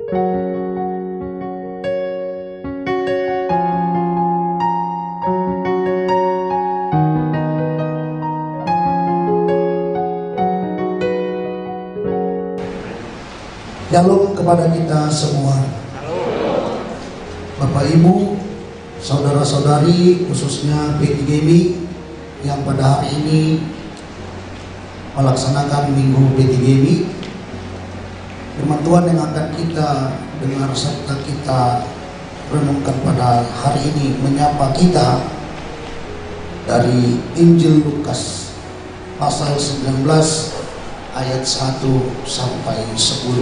Shalom kepada kita semua. Bapak Ibu, saudara-saudari, khususnya P3GMI yang pada hari ini melaksanakan Minggu P3GMI. Firman Tuhan yang akan kita dengar serta kita renungkan pada hari ini menyapa kita dari Injil Lukas pasal 19 ayat 1 sampai 10.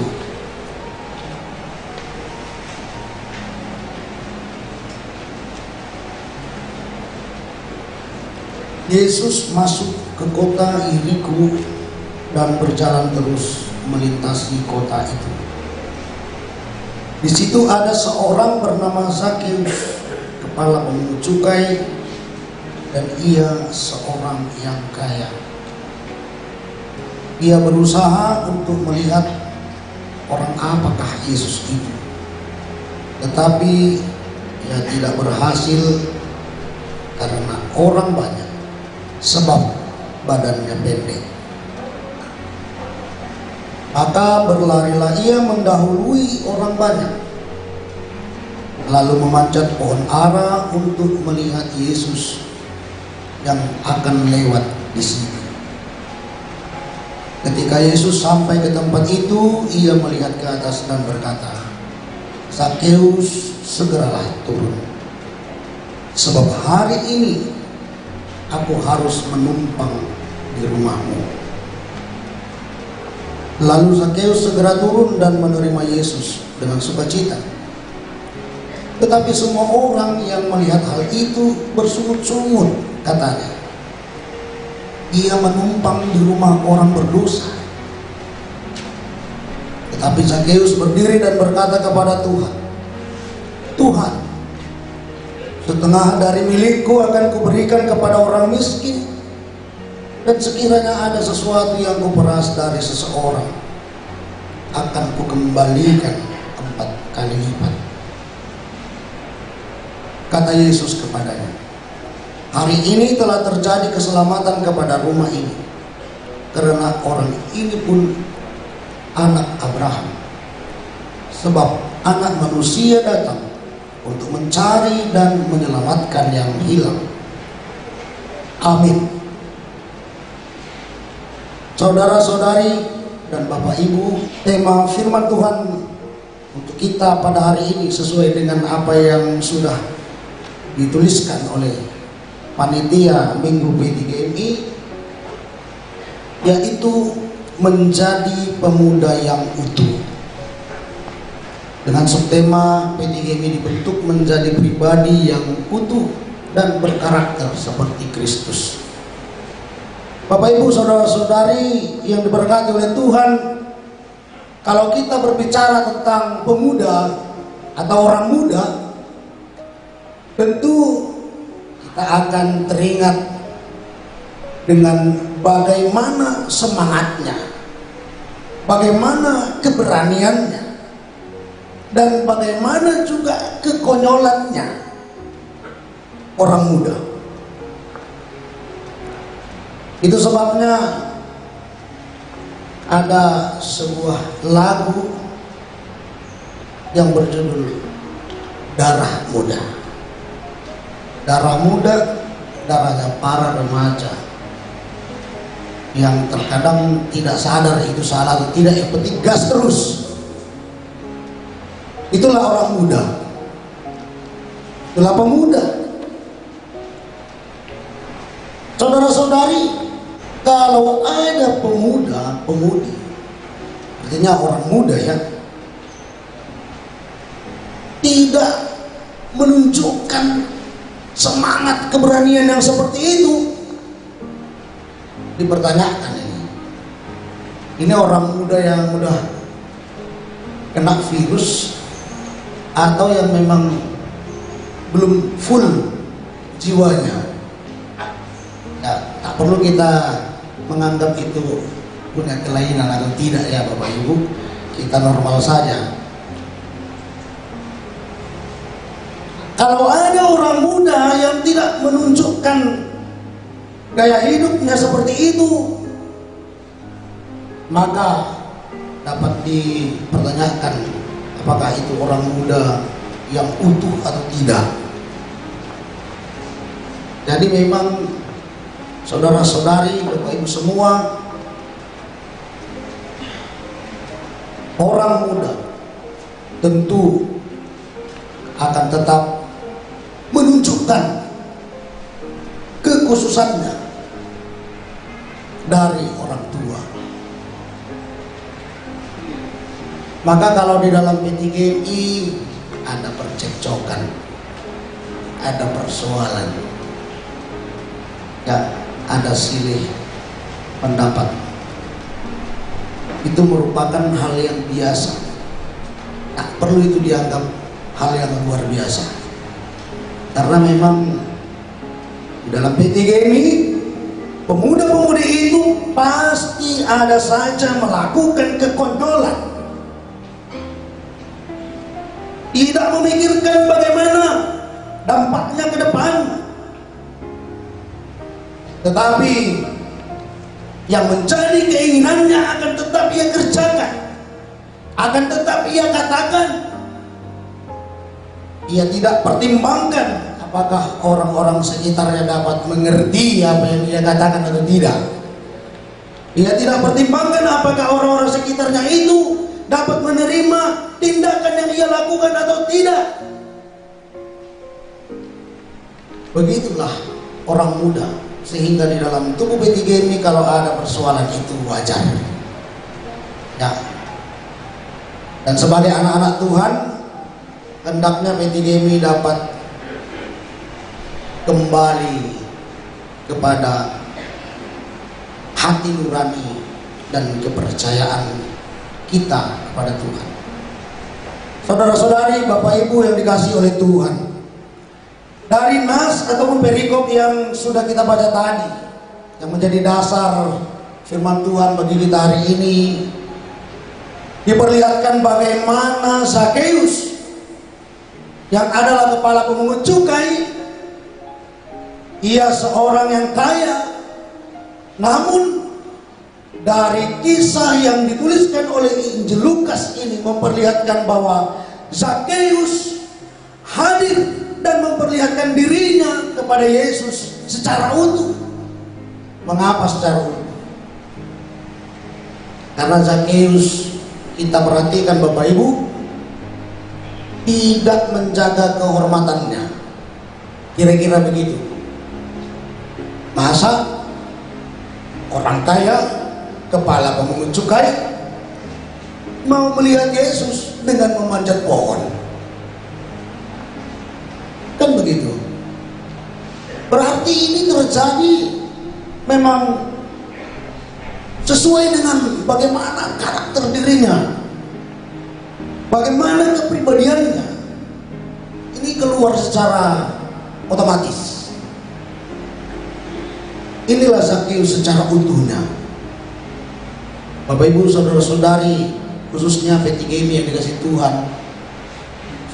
Yesus masuk ke kota Yeriko dan berjalan terus melintasi kota itu. Di situ ada seorang bernama Zakheus, kepala pemungut cukai, dan ia seorang yang kaya. Ia berusaha untuk melihat orang apakah Yesus itu, tetapi ia tidak berhasil karena orang banyak, sebab badannya pendek. Maka berlarilah ia mendahului orang banyak, lalu memanjat pohon ara untuk melihat Yesus yang akan lewat di sini. Ketika Yesus sampai ke tempat itu, ia melihat ke atas dan berkata, "Zakheus, segeralah turun, sebab hari ini aku harus menumpang di rumahmu." Lalu Zakheus segera turun dan menerima Yesus dengan sukacita. Tetapi semua orang yang melihat hal itu bersungut-sungut, katanya, "Ia menumpang di rumah orang berdosa." Tetapi Zakheus berdiri dan berkata kepada Tuhan, "Tuhan, setengah dari milikku akan kuberikan kepada orang miskin, dan sekiranya ada sesuatu yang kuperas dari seseorang, akan kukembalikan 4 kali lipat." Kata Yesus kepadanya, "Hari ini telah terjadi keselamatan kepada rumah ini, karena orang ini pun anak Abraham. Sebab Anak Manusia datang untuk mencari dan menyelamatkan yang hilang." Amin. Saudara-saudari dan Bapak Ibu, tema firman Tuhan untuk kita pada hari ini sesuai dengan apa yang sudah dituliskan oleh panitia Minggu P3GMI, yaitu menjadi pemuda yang utuh. Dengan subtema P3GMI dibentuk menjadi pribadi yang utuh dan berkarakter seperti Kristus. Bapak Ibu, saudara-saudari yang diberkati oleh Tuhan, kalau kita berbicara tentang pemuda atau orang muda, tentu kita akan teringat dengan bagaimana semangatnya, bagaimana keberaniannya, dan bagaimana juga kekonyolannya orang muda. Itu sebabnya ada sebuah lagu yang berjudul Darah Muda. Darah muda, darahnya para remaja yang terkadang tidak sadar itu salah atau tidak, yang penting gas terus. Itulah orang muda, itulah pemuda. Saudara-saudari, kalau ada pemuda, pemudi, artinya orang muda ya, tidak menunjukkan semangat keberanian yang seperti itu, dipertanyakan ini. Ini orang muda yang mudah kena virus atau yang memang belum full jiwanya. Ya, tak perlu kita menganggap itu punya kelainan atau tidak ya Bapak Ibu, kita normal saja. Kalau ada orang muda yang tidak menunjukkan gaya hidupnya seperti itu, maka dapat dipertanyakan apakah itu orang muda yang utuh atau tidak. Jadi memang saudara-saudari, Bapak Ibu semua, orang muda tentu akan tetap menunjukkan kekhususannya dari orang tua. Maka kalau di dalam P3GMI ada percekcokan, ada persoalan, ya, ada silih pendapat, itu merupakan hal yang biasa. Tak perlu itu dianggap hal yang luar biasa, karena memang di dalam P3GMI pemuda-pemudi itu pasti ada saja melakukan kekonyolan, tidak memikirkan bagaimana dampaknya ke depan. Tetapi yang menjadi keinginannya akan tetap ia kerjakan, akan tetap ia katakan. Ia tidak pertimbangkan apakah orang-orang sekitarnya dapat mengerti apa yang ia katakan atau tidak. Ia tidak pertimbangkan apakah orang-orang sekitarnya itu dapat menerima tindakan yang ia lakukan atau tidak. Begitulah orang muda, sehingga di dalam tubuh P3GMI kalau ada persoalan itu wajar, ya. Dan sebagai anak-anak Tuhan, hendaknya P3GMI dapat kembali kepada hati nurani dan kepercayaan kita kepada Tuhan. Saudara-saudari, Bapak Ibu yang dikasihi oleh Tuhan, dari nas ataupun perikop yang sudah kita baca tadi, yang menjadi dasar firman Tuhan bagi kita hari ini, diperlihatkan bagaimana Zakheus yang adalah kepala pemungut cukai, ia seorang yang kaya, namun dari kisah yang dituliskan oleh Injil Lukas ini memperlihatkan bahwa Zakheus hadir dan memperlihatkan dirinya kepada Yesus secara utuh. Mengapa secara utuh? Karena Zakheus, kita perhatikan Bapak Ibu, tidak menjaga kehormatannya. Kira-kira begitu. Masa orang kaya, kepala pemungut cukai, mau melihat Yesus dengan memanjat pohon? Kan begitu. Berarti ini terjadi memang sesuai dengan bagaimana karakter dirinya, bagaimana kepribadiannya. Ini keluar secara otomatis. Inilah Zakheus secara utuhnya. Bapak Ibu saudara-saudari, khususnya P3GMI yang dikasih Tuhan,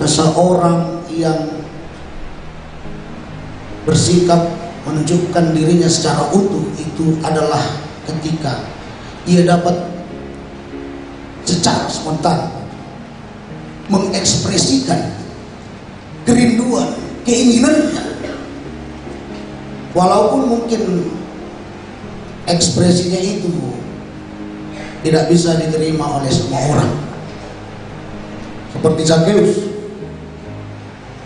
seseorang yang bersikap menunjukkan dirinya secara utuh itu adalah ketika ia dapat secara spontan mengekspresikan kerinduan, keinginannya, walaupun mungkin ekspresinya itu tidak bisa diterima oleh semua orang. Seperti Zakheus,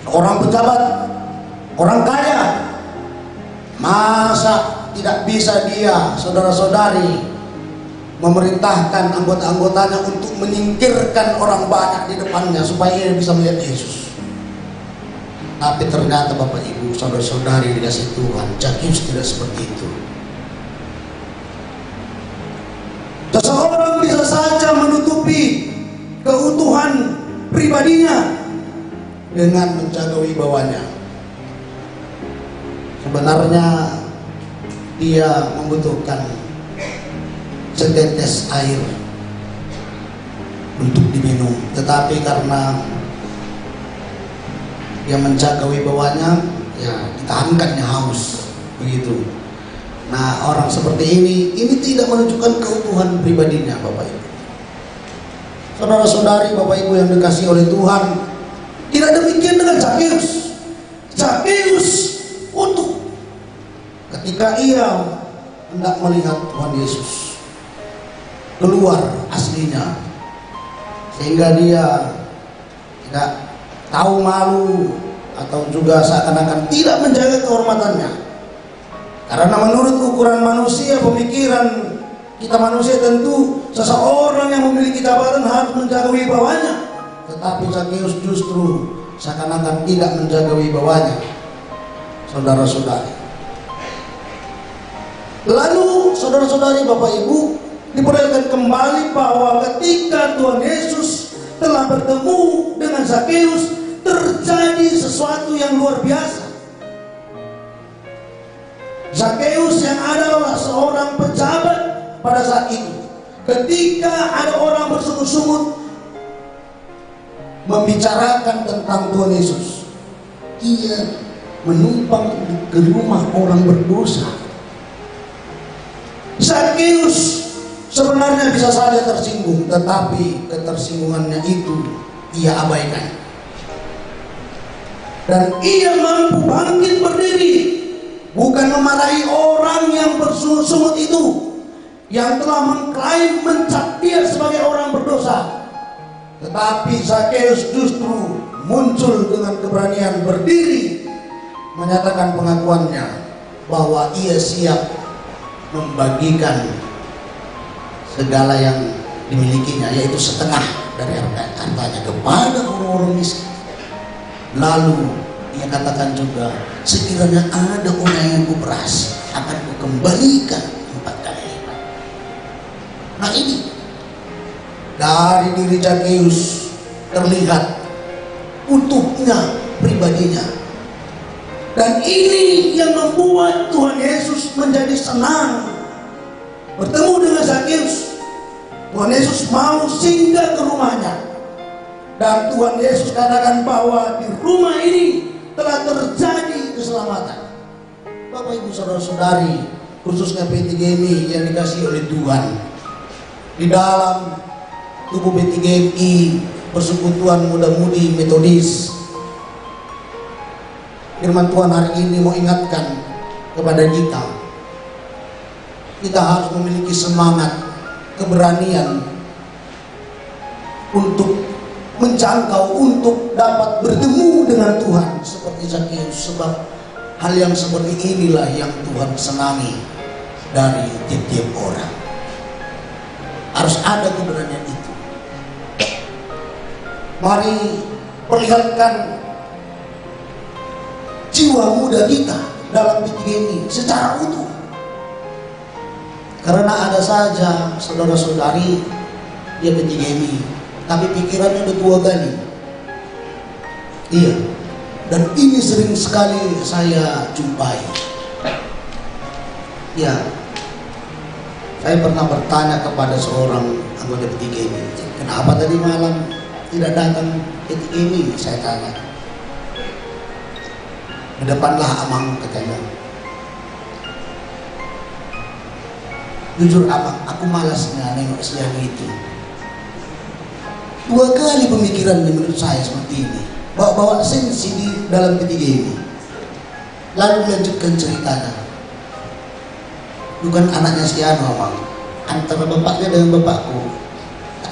seorang pejabat, orang kaya, masa tidak bisa dia, saudara-saudari, memerintahkan anggota-anggotanya untuk menyingkirkan orang banyak di depannya supaya ia bisa melihat Yesus. Tapi ternyata Bapak Ibu saudara-saudari dikasih Tuhan, Zakheus tidak seperti itu. Seseorang bisa saja menutupi keutuhan pribadinya dengan menjaga wibawanya. Sebenarnya dia membutuhkan setetes air untuk diminum, tetapi karena dia menjaga wibawanya, ya ditahankannya haus, begitu. Nah, orang seperti ini tidak menunjukkan keutuhan pribadinya, Bapak Ibu. Saudara-saudari, Bapak Ibu yang dikasihi oleh Tuhan, tidak demikian dengan Zakheus. Zakheus utuh ketika ia hendak melihat Tuhan Yesus keluar aslinya, sehingga dia tidak tahu malu atau juga seakan-akan tidak menjaga kehormatannya. Karena menurut ukuran manusia, pemikiran kita manusia, tentu seseorang yang memiliki jabatan harus menjaga wibawanya. Tetapi Zakheus justru seakan-akan tidak menjaga wibawanya, saudara-saudari. Lalu saudara-saudari, Bapak Ibu, diperlihatkan kembali bahwa ketika Tuhan Yesus telah bertemu dengan Zakheus, terjadi sesuatu yang luar biasa. Zakheus yang adalah seorang pejabat pada saat itu, ketika ada orang bersungut-sungut membicarakan tentang Tuhan Yesus, ia menumpang ke rumah orang berdosa. Zakheus sebenarnya bisa saja tersinggung, tetapi ketersinggungannya itu ia abaikan. Dan ia mampu bangkit berdiri, bukan memarahi orang yang bersungut-sungut itu, yang telah mengklaim mencap dia sebagai orang berdosa. Tetapi Zakheus justru muncul dengan keberanian berdiri, menyatakan pengakuannya bahwa ia siap membagikan segala yang dimilikinya, yaitu setengah dari hartanya kepada orang-orang miskin. Lalu ia katakan juga, sekiranya ada orang yang kuperas, akan kukembalikan 4 kali lipat. Nah, ini dari diri Zakheus terlihat utuhnya pribadinya. Dan ini yang membuat Tuhan Yesus menjadi senang bertemu dengan Zakheus. Tuhan Yesus mau singgah ke rumahnya. Dan Tuhan Yesus katakan bahwa di rumah ini telah terjadi keselamatan. Bapak Ibu saudara-saudari, khususnya P3GMI yang dikasihi oleh Tuhan, di dalam tubuh P3GMI Persekutuan Muda-Mudi Metodis, firman Tuhan hari ini mau ingatkan kepada kita harus memiliki semangat, keberanian untuk menjangkau, untuk dapat bertemu dengan Tuhan seperti Zakheus. Sebab hal yang seperti inilah yang Tuhan senangi dari tiap-tiap orang. Harus ada keberanian itu. Mari perlihatkan jiwa muda kita dalam P3GMI secara utuh. Karena ada saja saudara-saudari dia P3GMI, tapi pikirannya udah tua kali. Iya. Dan ini sering sekali saya jumpai. Ya, saya pernah bertanya kepada seorang anggota P3GMI, kenapa tadi malam tidak datang P3GMI? Saya tanya. Di depanlah Amang, katanya. Jujur Amang, aku malasnya nengok siang itu. 2 kali pemikirannya menurut saya seperti ini, bawa sensi di dalam P3GMI. Lalu melanjutkan ceritanya, bukan anaknya si Anu Amang, antara bapaknya dengan bapakku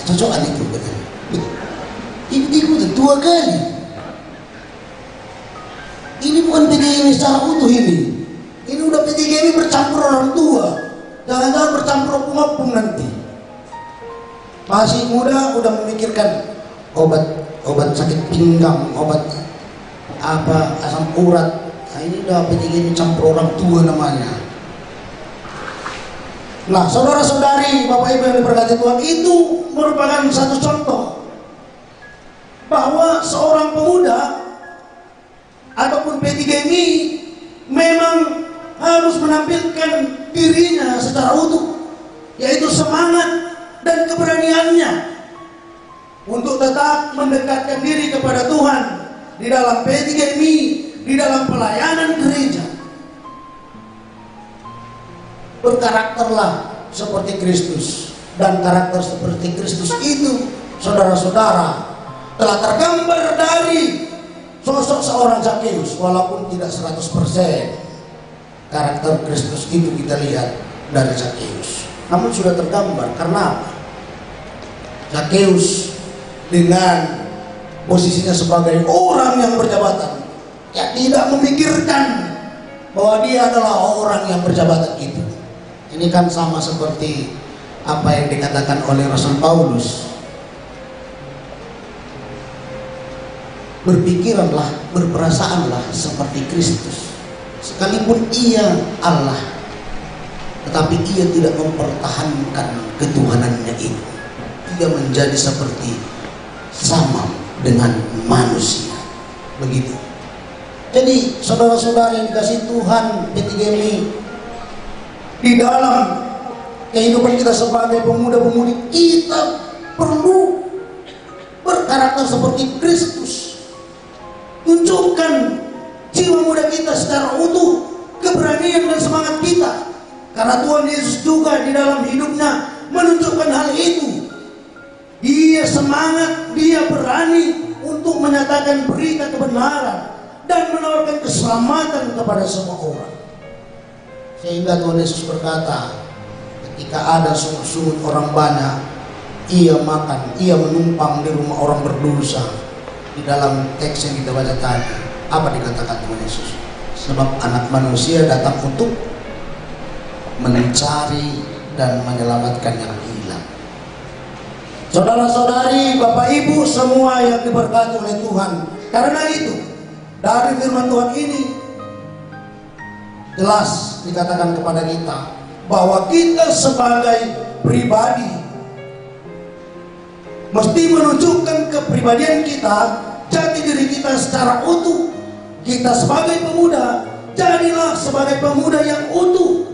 cocokan itu, katanya. Ini 2 kali. Ini bukan P3GMI secara utuh ini. Ini udah P3GMI bercampur orang tua. Jangan-jangan bercampur opung-opung nanti. Masih muda udah memikirkan obat sakit pinggang, obat apa asam urat. Nah, ini udah P3GMI campur orang tua namanya. Nah, saudara-saudari, Bapak Ibu yang diberkati Tuhan, itu merupakan satu contoh bahwa seorang pemuda ataupun P3GMI memang harus menampilkan dirinya secara utuh, yaitu semangat dan keberaniannya untuk tetap mendekatkan diri kepada Tuhan di dalam PTGMI, di dalam pelayanan gereja. Berkarakterlah seperti Kristus, dan karakter seperti Kristus itu, saudara-saudara, telah tergambar dari sosok seorang Zakheus. Walaupun tidak 100% karakter Kristus itu kita lihat dari Zakheus, namun sudah tergambar. Karena Zakheus dengan posisinya sebagai orang yang berjabatan, ya tidak memikirkan bahwa dia adalah orang yang berjabatan itu. Ini kan sama seperti apa yang dikatakan oleh Rasul Paulus. Berpikiranlah, berperasaanlah seperti Kristus. Sekalipun ia Allah, tetapi ia tidak mempertahankan ketuhanannya itu. Ia menjadi seperti sama dengan manusia. Begitu. Jadi saudara-saudara yang dikasih Tuhan, PTGMI, di dalam kehidupan kita sebagai pemuda-pemudi, kita perlu berkarakter seperti Kristus. Tunjukkan jiwa muda kita secara utuh, keberanian dan semangat kita. Karena Tuhan Yesus juga di dalam hidupnya menunjukkan hal itu. Dia semangat, dia berani untuk menyatakan berita kebenaran dan menawarkan keselamatan kepada semua orang. Sehingga Tuhan Yesus berkata, ketika ada sungut-sungut orang banyak, ia makan, ia menumpang di rumah orang berdosa. Di dalam teks yang kita baca tadi, apa dikatakan Tuhan Yesus? Sebab anak manusia datang untuk mencari dan menyelamatkan yang hilang. Saudara-saudari, Bapak Ibu semua yang diberkati oleh Tuhan, karena itu dari firman Tuhan ini jelas dikatakan kepada kita bahwa kita sebagai pribadi mesti menunjukkan kepribadian kita, jati diri kita secara utuh. Kita sebagai pemuda, jadilah sebagai pemuda yang utuh.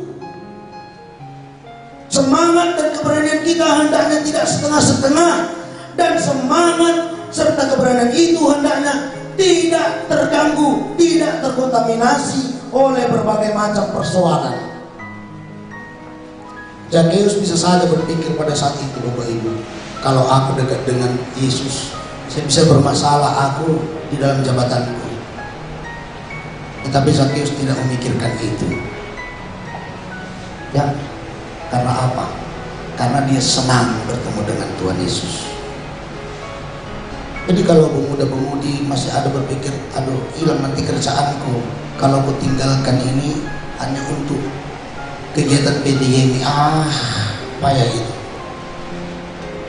Semangat dan keberanian kita hendaknya tidak setengah-setengah, dan semangat serta keberanian itu hendaknya tidak terganggu, tidak terkontaminasi oleh berbagai macam persoalan. Zakheus bisa saja berpikir pada saat itu, Bapak Ibu, kalau aku dekat dengan Yesus, saya bisa bermasalah aku di dalam jabatanku. Tetapi Zakheus tidak memikirkan itu. Ya, karena apa? Karena dia senang bertemu dengan Tuhan Yesus. Jadi kalau pemuda-pemudi masih ada berpikir, aduh hilang nanti kerjaanku kalau aku tinggalkan ini hanya untuk kegiatan PTGMI, payah itu.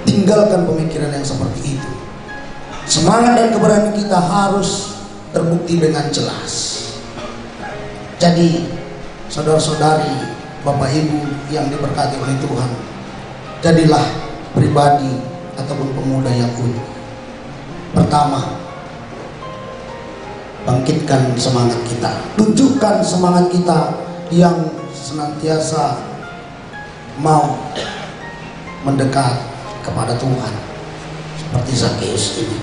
Tinggalkan pemikiran yang seperti itu. Semangat dan keberanian kita harus terbukti dengan jelas. Jadi saudara-saudari, Bapak Ibu yang diberkati oleh Tuhan, jadilah pribadi ataupun pemuda yang utuh. Pertama, bangkitkan semangat kita, tunjukkan semangat kita yang senantiasa mau mendekat kepada Tuhan seperti Zakheus ini.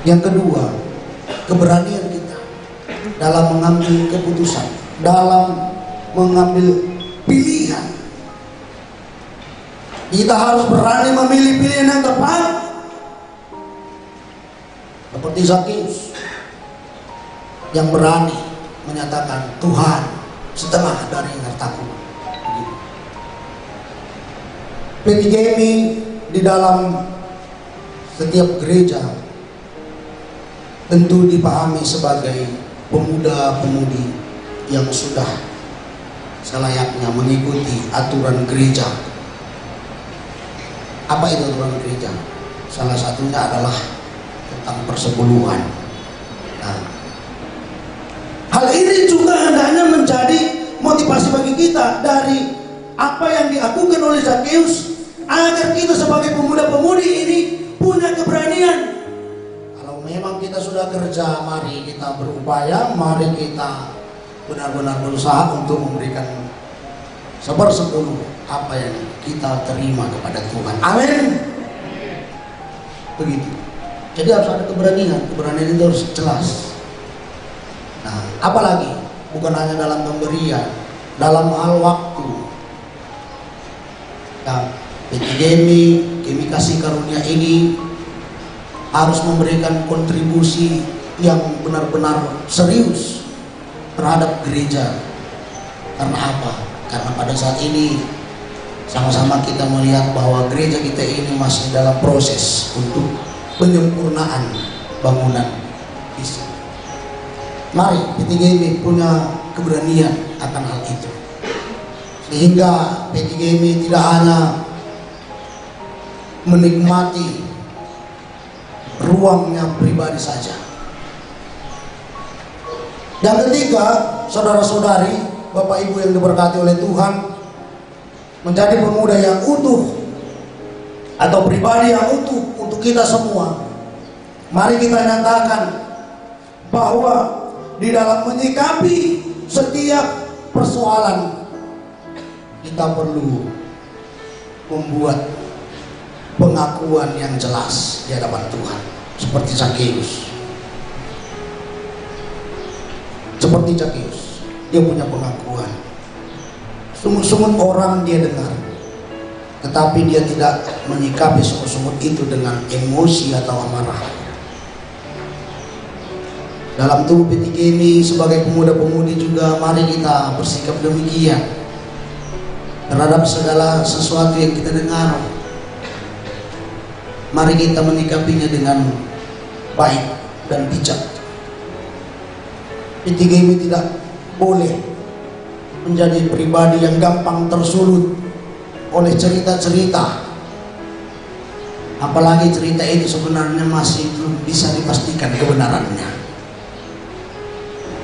Yang kedua, keberanian kita dalam mengambil keputusan, dalam mengambil pilihan. Kita harus berani memilih pilihan yang tepat, seperti Zakheus yang berani menyatakan, Tuhan, setengah dari hartaku. PTGMI di dalam setiap gereja tentu dipahami sebagai pemuda-pemudi yang sudah selayaknya mengikuti aturan gereja. Apa itu aturan gereja? Salah satunya adalah tentang persepuluhan. Nah, hal ini juga hendaknya menjadi motivasi bagi kita dari apa yang dilakukan oleh Zakheus, agar kita sebagai pemuda-pemudi ini punya keberanian. Kalau memang kita sudah kerja, mari kita berupaya, mari kita benar-benar berusaha untuk memberikan 1/10 apa yang kita terima kepada Tuhan. Amin. Begitu. Jadi harus ada keberanian. Keberanian itu harus jelas. Nah, apalagi bukan hanya dalam pemberian, dalam hal waktu. Nah, Kami kasih karunia ini harus memberikan kontribusi yang benar-benar serius terhadap gereja. Karena apa? Karena pada saat ini sama-sama kita melihat bahwa gereja kita ini masih dalam proses untuk penyempurnaan bangunan fisik. Mari P3GMI punya keberanian akan hal itu, sehingga P3GMI tidak hanya menikmati ruangnya pribadi saja. Yang ketiga, saudara-saudari, Bapak Ibu yang diberkati oleh Tuhan, menjadi pemuda yang utuh atau pribadi yang utuh untuk kita semua. Mari kita nyatakan bahwa di dalam menyikapi setiap persoalan kita perlu membuat pengakuan yang jelas di hadapan Tuhan, seperti Zakheus. Seperti Zakheus, dia punya pengakuan. Sungut-sungut orang dia dengar, tetapi dia tidak menyikapi sungut-sungut itu dengan emosi atau amarah. Dalam tubuh P3GMI sebagai pemuda-pemudi juga, mari kita bersikap demikian terhadap segala sesuatu yang kita dengar. Mari kita menyikapinya dengan baik dan bijak. P3GMI tidak boleh menjadi pribadi yang gampang tersulut oleh cerita-cerita, apalagi cerita itu sebenarnya masih belum bisa dipastikan kebenarannya.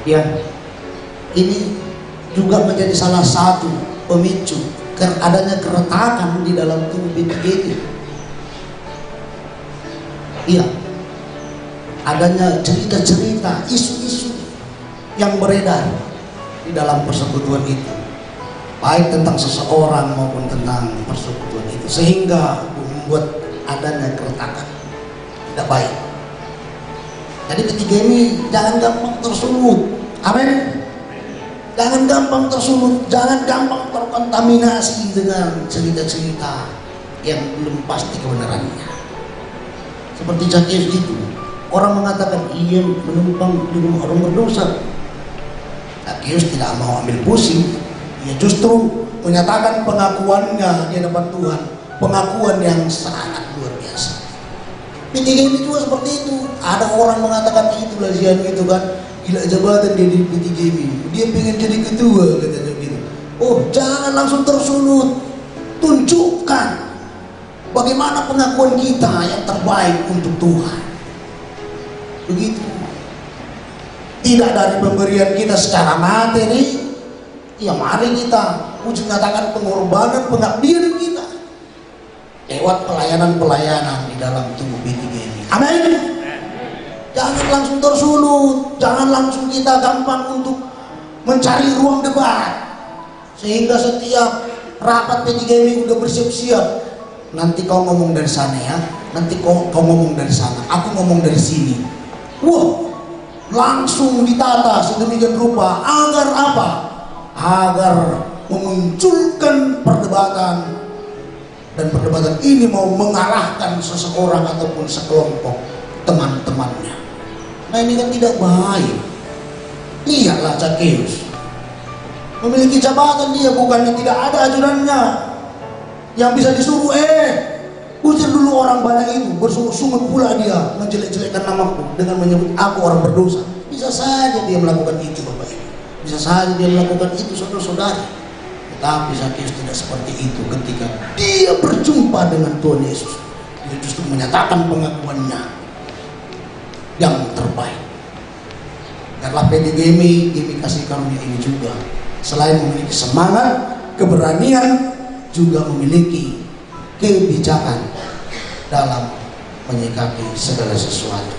Ya, ini juga menjadi salah satu pemicu adanya keretakan di dalam tubuh P3GMI. Iya, adanya cerita-cerita, isu-isu yang beredar di dalam persekutuan itu, baik tentang seseorang maupun tentang persekutuan itu, sehingga membuat adanya keretakan tidak baik. Jadi P3GMI jangan gampang tersulut, amin. Jangan gampang tersulut, jangan gampang terkontaminasi dengan cerita-cerita yang belum pasti kebenarannya. Seperti Zakheus itu, orang mengatakan ia menumpang di rumah orang berdosa. Zakheus tidak mau ambil pusing, ia justru menyatakan pengakuannya di hadapan Tuhan, pengakuan yang sangat luar biasa. P3GMI juga seperti itu. Ada orang mengatakan itulah Zian itu kan, gila jabatan dia di P3GMI, dia pengen jadi ketua katanya gitu. Oh, jangan langsung tersulut, tunjukkan bagaimana pengakuan kita yang terbaik untuk Tuhan. Begitu. Tidak dari pemberian kita secara materi, ya mari kita wujud nyatakan pengorbanan, pengabdian kita lewat pelayanan-pelayanan di dalam tubuh P3GMI. Amin. Jangan langsung tersulut, jangan langsung kita gampang untuk mencari ruang debat, sehingga setiap rapat P3GMI udah bersiap-siap. Nanti kau ngomong dari sana ya, nanti kau ngomong dari sana, aku ngomong dari sini. Wah, langsung ditata sedemikian rupa agar apa? Agar memunculkan perdebatan, dan perdebatan ini mau mengalahkan seseorang ataupun sekelompok teman-temannya. Nah, ini kan tidak baik. Lihatlah Zakheus, memiliki jabatan, dia bukannya tidak ada ajudannya yang bisa disuruh, usir dulu orang banyak itu. Bersungut-sungut pula dia menjelek-jelekkan namaku dengan menyebut aku orang berdosa. Bisa saja dia melakukan itu, Bapak Ibu. Bisa saja dia melakukan itu, saudara-saudari. Tetapi Zakheus tidak seperti itu. Ketika dia berjumpa dengan Tuhan Yesus, dia justru menyatakan pengakuannya yang terbaik. Karena P3GMI kasih karunia ini juga, selain memiliki semangat, keberanian, juga memiliki kebijakan dalam menyikapi segala sesuatu.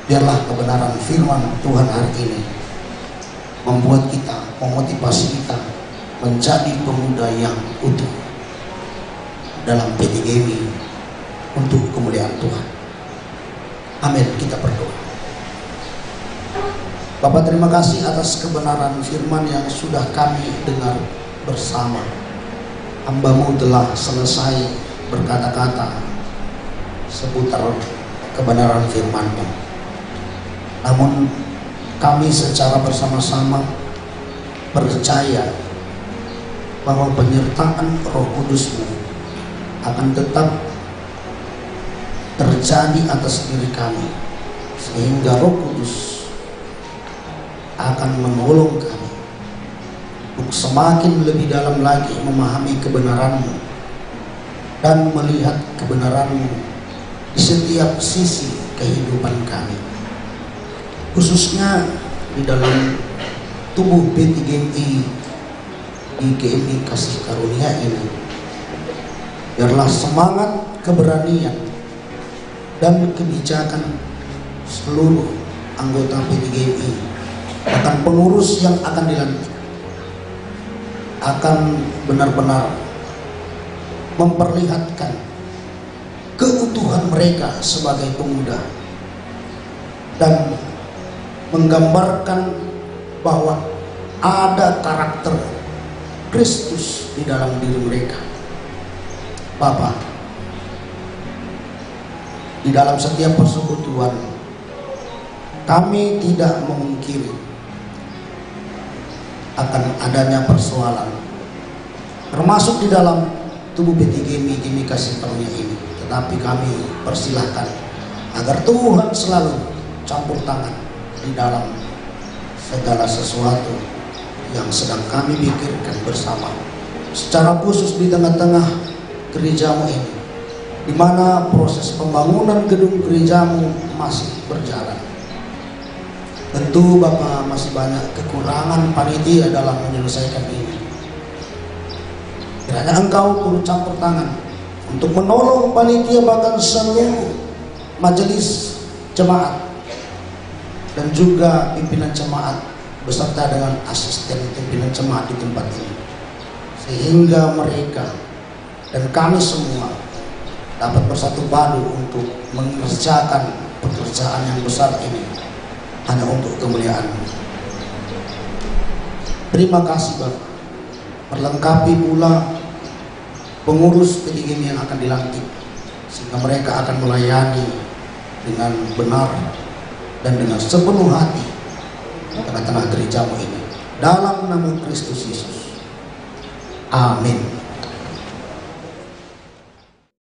Biarlah kebenaran firman Tuhan hari ini membuat kita, memotivasi kita menjadi pemuda yang utuh dalam P3GMI untuk kemuliaan Tuhan. Amin. Kita berdoa. Bapak, terima kasih atas kebenaran firman yang sudah kami dengar bersama. Hamba-Mu telah selesai berkata-kata seputar kebenaran firman-Mu. Namun kami secara bersama-sama percaya bahwa penyertaan Roh Kudus-Mu akan tetap terjadi atas diri kami, sehingga Roh Kudus akan menolong kami untuk semakin lebih dalam lagi memahami kebenaran-Mu dan melihat kebenaran-Mu di setiap sisi kehidupan kami, khususnya di dalam tubuh P3GMI di GMI Kasih Karunia ini. Biarlah semangat, keberanian, dan kebijakan seluruh anggota P3GMI, bahkan pengurus yang akan dilantik, akan benar-benar memperlihatkan keutuhan mereka sebagai pemuda dan menggambarkan bahwa ada karakter Kristus di dalam diri mereka. Bapa, di dalam setiap persekutuan kami tidak memungkiri akan adanya persoalan, termasuk di dalam tubuh P3GMI GMI Kasih Karunia ini. Tetapi kami persilahkan agar Tuhan selalu campur tangan di dalam segala sesuatu yang sedang kami pikirkan bersama, secara khusus di tengah-tengah gereja-Mu ini, di mana proses pembangunan gedung gereja-Mu masih berjalan. Tentu Bapak, masih banyak kekurangan panitia dalam menyelesaikan ini. Kiranya Engkau turut campur tangan untuk menolong panitia, bahkan seluruh majelis jemaat dan juga pimpinan jemaat beserta dengan asisten pimpinan jemaat di tempat ini, sehingga mereka dan kami semua dapat bersatu padu untuk mengerjakan pekerjaan yang besar ini hanya untuk kemuliaan-Mu. Terima kasih Bapak. Perlengkapi pula pengurus P3GMI yang akan dilantik, sehingga mereka akan melayani dengan benar dan dengan sepenuh hati di tengah-tengah gereja-Mu ini. Dalam nama Kristus Yesus. Amin.